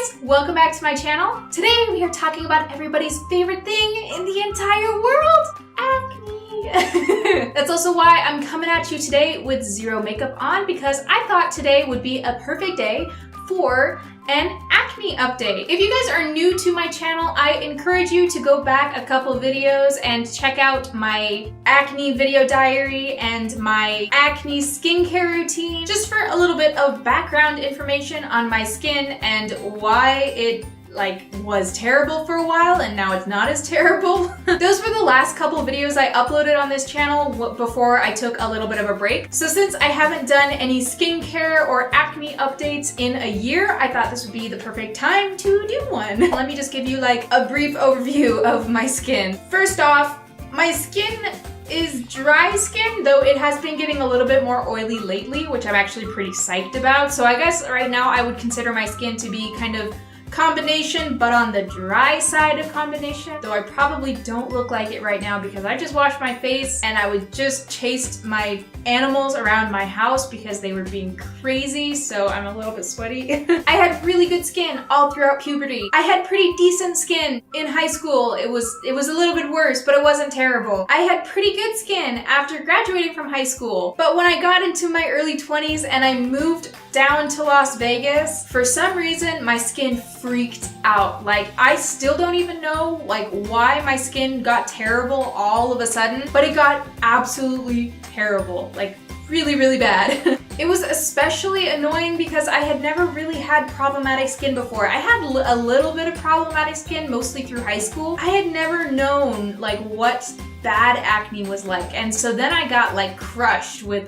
guys, welcome back to my channel. Today we are talking about everybody's favorite thing in the entire world, acne. That's also why I'm coming at you today with zero makeup on, because I thought today would be a perfect day for an acne update. If you guys are new to my channel, I encourage you to go back a couple videos and check out my acne video diary and my acne skincare routine, just for a little bit of background information on my skin and why it was terrible for a while and now it's not as terrible. Those were the last couple videos I uploaded on this channel before I took a little bit of a break. So since I haven't done any skincare or acne updates in a year, I thought this would be the perfect time to do one. Let me just give you a brief overview of my skin. First off, my skin is dry skin, though it has been getting a little bit more oily lately, which I'm actually pretty psyched about. So I guess right now I would consider my skin to be kind of combination, but on the dry side of combination, though I probably don't look like it right now because I just washed my face and I was just chased my animals around my house because they were being crazy, so I'm a little bit sweaty. I had really good skin all throughout puberty. I had pretty decent skin in high school. It was a little bit worse, but it wasn't terrible. I had pretty good skin after graduating from high school, but when I got into my early 20s and I moved down to Las Vegas, for some reason my skin freaked out. I still don't even know why my skin got terrible all of a sudden, but it got absolutely terrible, really, really bad. It was especially annoying because I had never really had problematic skin before. I had a little bit of problematic skin, mostly through high school. I had never known what bad acne was like, and so then I got crushed with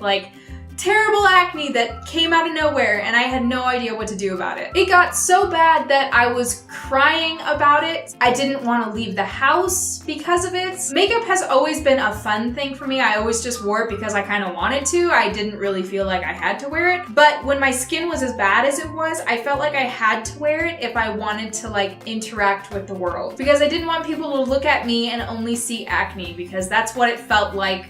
terrible acne that came out of nowhere and I had no idea what to do about it. It got so bad that I was crying about it. I didn't want to leave the house because of it. Makeup has always been a fun thing for me. I always just wore it because I kind of wanted to. I didn't really feel like I had to wear it. But when my skin was as bad as it was, I felt like I had to wear it if I wanted to interact with the world. Because I didn't want people to look at me and only see acne, because that's what it felt like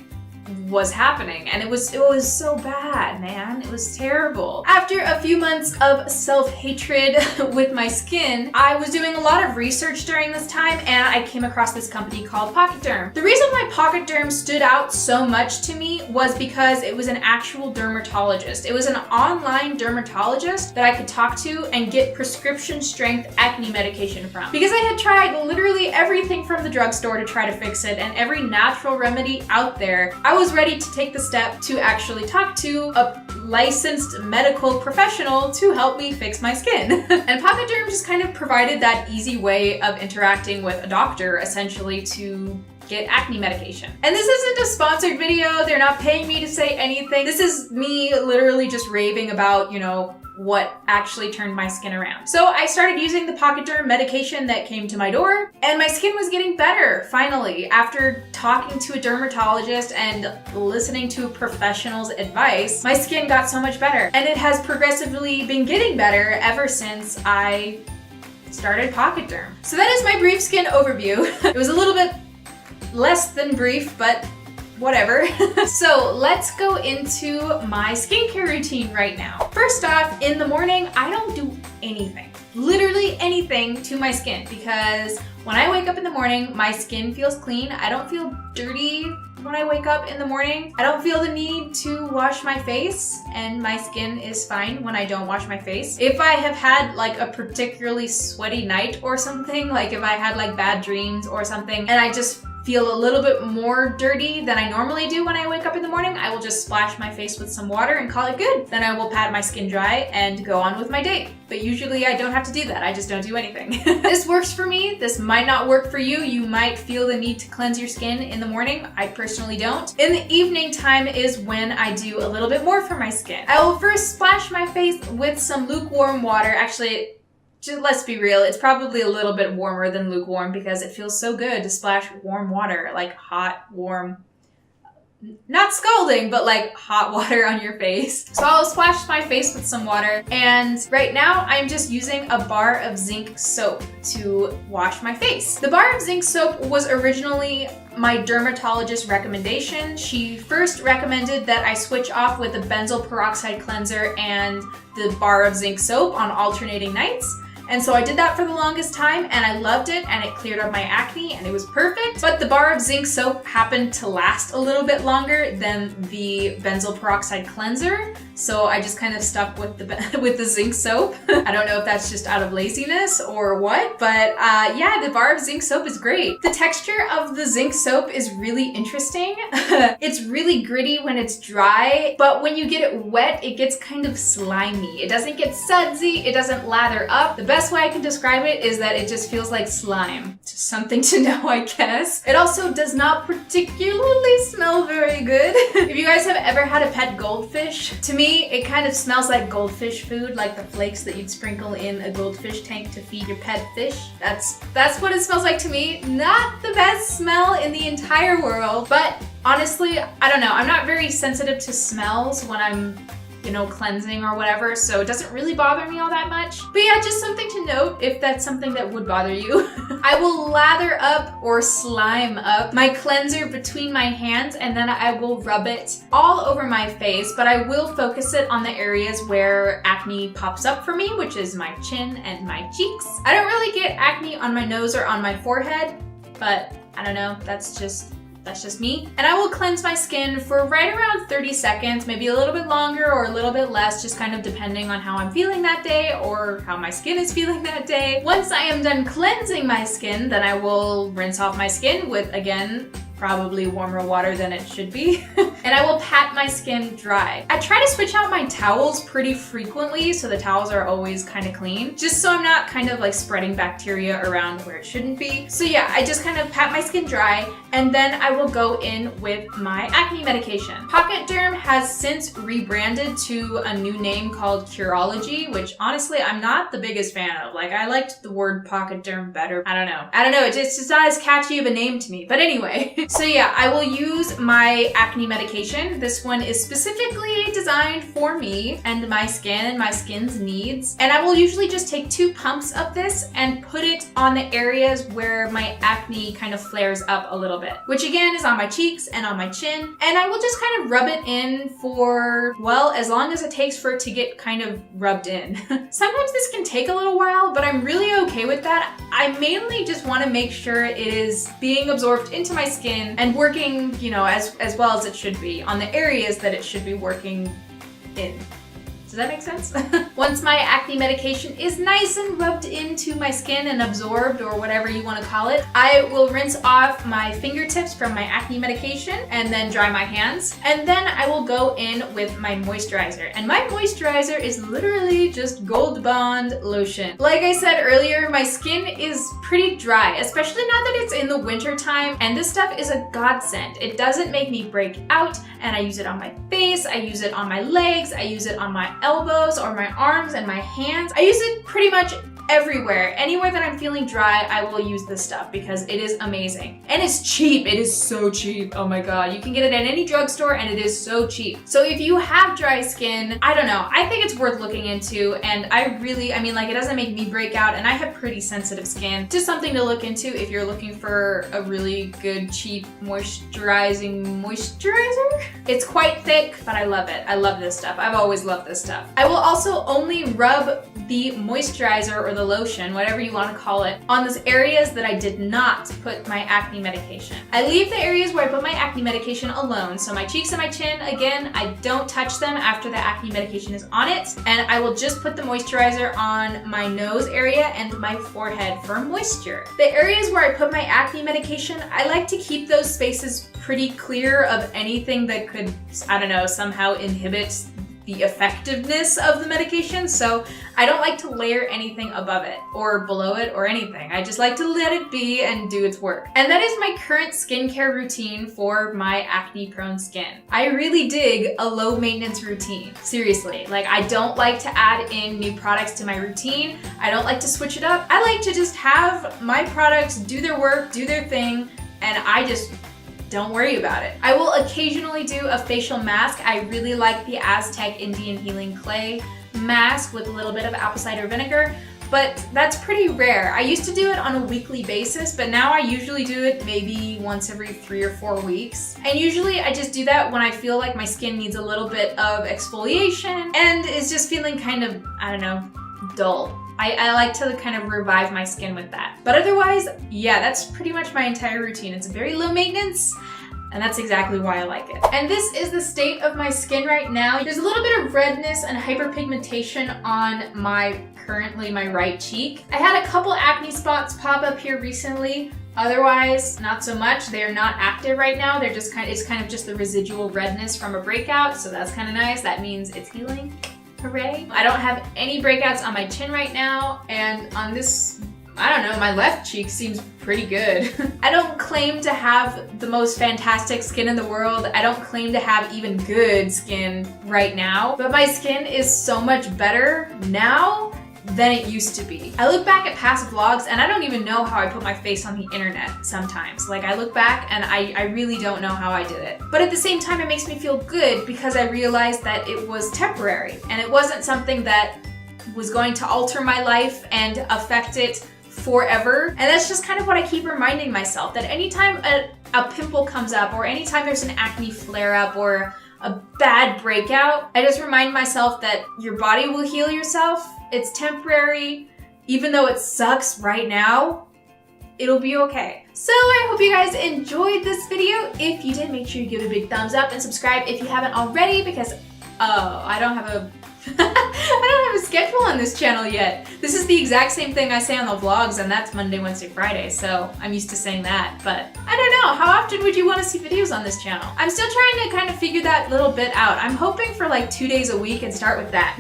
was happening, and it was so bad, man. It was terrible. After a few months of self-hatred with my skin, I was doing a lot of research during this time, and I came across this company called Pocket Derm. The reason why Pocket Derm stood out so much to me was because it was an actual dermatologist. It was an online dermatologist that I could talk to and get prescription strength acne medication from. Because I had tried literally everything from the drugstore to try to fix it, and every natural remedy out there, I was ready to take the step to actually talk to a licensed medical professional to help me fix my skin. And Pocket Derm just kind of provided that easy way of interacting with a doctor, essentially, to get acne medication. And this isn't a sponsored video. They're not paying me to say anything. This is me literally just raving about, what actually turned my skin around. So I started using the Pocket Derm medication that came to my door, and my skin was getting better, finally. After talking to a dermatologist and listening to a professional's advice, my skin got so much better. And it has progressively been getting better ever since I started Pocket Derm. So that is my brief skin overview. It was a little bit less than brief, but whatever. So let's go into my skincare routine right now. First off, in the morning, I don't do anything, literally anything to my skin, because when I wake up in the morning, my skin feels clean. I don't feel dirty when I wake up in the morning. I don't feel the need to wash my face, and my skin is fine when I don't wash my face. If I have had a particularly sweaty night or something, if I had bad dreams or something, and I just feel a little bit more dirty than I normally do when I wake up in the morning, I will just splash my face with some water and call it good. Then I will pat my skin dry and go on with my day. But usually I don't have to do that. I just don't do anything. This works for me. This might not work for you. You might feel the need to cleanse your skin in the morning. I personally don't. In the evening time is when I do a little bit more for my skin. I will first splash my face with some lukewarm water. Actually, let's be real, it's probably a little bit warmer than lukewarm because it feels so good to splash warm water, hot, warm, not scalding, but hot water on your face. So I'll splash my face with some water, and right now I'm just using a bar of zinc soap to wash my face. The bar of zinc soap was originally my dermatologist's recommendation. She first recommended that I switch off with the benzoyl peroxide cleanser and the bar of zinc soap on alternating nights. And so I did that for the longest time and I loved it and it cleared up my acne and it was perfect. But the bar of zinc soap happened to last a little bit longer than the benzoyl peroxide cleanser. So I just kind of stuck with the zinc soap. I don't know if that's just out of laziness or what, but yeah, the bar of zinc soap is great. The texture of the zinc soap is really interesting. It's really gritty when it's dry, but when you get it wet, it gets kind of slimy. It doesn't get sudsy, it doesn't lather up. The best way I can describe it is that it just feels like slime. Just something to know, I guess. It also does not particularly smell very good. If you guys have ever had a pet goldfish, to me, it kind of smells like goldfish food, like the flakes that you'd sprinkle in a goldfish tank to feed your pet fish. That's what it smells like to me. Not the best smell in the entire world, but honestly, I don't know. I'm not very sensitive to smells when I'm, you know, cleansing or whatever, so it doesn't really bother me all that much. But yeah, just something to note if that's something that would bother you. I will lather up or slime up my cleanser between my hands and then I will rub it all over my face, but I will focus it on the areas where acne pops up for me, which is my chin and my cheeks. I don't really get acne on my nose or on my forehead, but I don't know, that's just me. And I will cleanse my skin for right around 30 seconds, maybe a little bit longer or a little bit less, just kind of depending on how I'm feeling that day or how my skin is feeling that day. Once I am done cleansing my skin, then I will rinse off my skin with, again, probably warmer water than it should be. And I will pat my skin dry. I try to switch out my towels pretty frequently so the towels are always kind of clean, just so I'm not kind of like spreading bacteria around where it shouldn't be. So yeah, I just kind of pat my skin dry and then I will go in with my acne medication. Pocket Derm has since rebranded to a new name called Curology, which honestly I'm not the biggest fan of. Like, I liked the word Pocket Derm better. I don't know, it's just not as catchy of a name to me, but anyway. So yeah, I will use my acne medication. This one is specifically designed for me and my skin and my skin's needs. And I will usually just take 2 pumps of this and put it on the areas where my acne kind of flares up a little bit, which again is on my cheeks and on my chin. And I will just kind of rub it in for, well, as long as it takes for it to get kind of rubbed in. Sometimes this can take a little while, but I'm really okay with that. I mainly just want to make sure it is being absorbed into my skin and working, you know, as well as it should be on the areas that it should be working in. Does that make sense? Once my acne medication is nice and rubbed into my skin and absorbed, or whatever you want to call it, I will rinse off my fingertips from my acne medication and then dry my hands. And then I will go in with my moisturizer. And my moisturizer is literally just Gold Bond lotion. Like I said earlier, my skin is pretty dry, especially now that it's in the winter time. And this stuff is a godsend. It doesn't make me break out, and I use it on my face, I use it on my legs, I use it on my elbows or my arms and my hands. I use it pretty much everywhere. Anywhere that I'm feeling dry, I will use this stuff because it is amazing. And it's cheap. It is so cheap. Oh my god. You can get it at any drugstore and it is so cheap. So if you have dry skin, I don't know, I think it's worth looking into, and I mean, like, it doesn't make me break out, and I have pretty sensitive skin. Just something to look into if you're looking for a really good, cheap moisturizing moisturizer. It's quite thick, but I love it. I love this stuff. I've always loved this stuff. I will also only rub the moisturizer or the lotion, whatever you want to call it, on those areas that I did not put my acne medication. I leave the areas where I put my acne medication alone. So my cheeks and my chin, again, I don't touch them after the acne medication is on it. And I will just put the moisturizer on my nose area and my forehead for moisture. The areas where I put my acne medication, I like to keep those spaces pretty clear of anything that could, I don't know, somehow inhibit the effectiveness of the medication. So I don't like to layer anything above it or below it or anything. I just like to let it be and do its work. And that is my current skincare routine for my acne prone skin. I really dig a low maintenance routine. Seriously, like, I don't like to add in new products to my routine. I don't like to switch it up. I like to just have my products do their work, do their thing, and I just don't worry about it. I will occasionally do a facial mask. I really like the Aztec Indian Healing Clay mask with a little bit of apple cider vinegar, but that's pretty rare. I used to do it on a weekly basis, but now I usually do it maybe once every 3 or 4 weeks. And usually I just do that when I feel like my skin needs a little bit of exfoliation and is just feeling kind of, I don't know, dull. I like to kind of revive my skin with that. But otherwise, yeah, that's pretty much my entire routine. It's very low maintenance, and that's exactly why I like it. And this is the state of my skin right now. There's a little bit of redness and hyperpigmentation on currently my right cheek. I had a couple acne spots pop up here recently. Otherwise, not so much. They are not active right now. They're just it's kind of just the residual redness from a breakout, so that's kind of nice. That means it's healing. Hooray. I don't have any breakouts on my chin right now, and on this, I don't know, my left cheek seems pretty good. I don't claim to have the most fantastic skin in the world. I don't claim to have even good skin right now, but my skin is so much better now than it used to be. I look back at past vlogs and I don't even know how I put my face on the internet sometimes. Like, I look back and I really don't know how I did it. But at the same time, it makes me feel good because I realized that it was temporary and it wasn't something that was going to alter my life and affect it forever. And that's just kind of what I keep reminding myself, that anytime a pimple comes up or anytime there's an acne flare-up or a bad breakout, I just remind myself that your body will heal yourself. It's temporary. Even though it sucks right now, it'll be okay. So I hope you guys enjoyed this video. If you did, make sure you give it a big thumbs up and subscribe if you haven't already, because I don't have a I don't have a schedule on this channel yet. This is the exact same thing I say on the vlogs, and that's Monday, Wednesday, Friday, so I'm used to saying that, but I don't know. How often would you want to see videos on this channel? I'm still trying to kind of figure that little bit out. I'm hoping for like 2 days a week and start with that.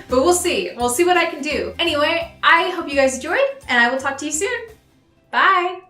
But we'll see. We'll see what I can do. Anyway, I hope you guys enjoyed, and I will talk to you soon. Bye!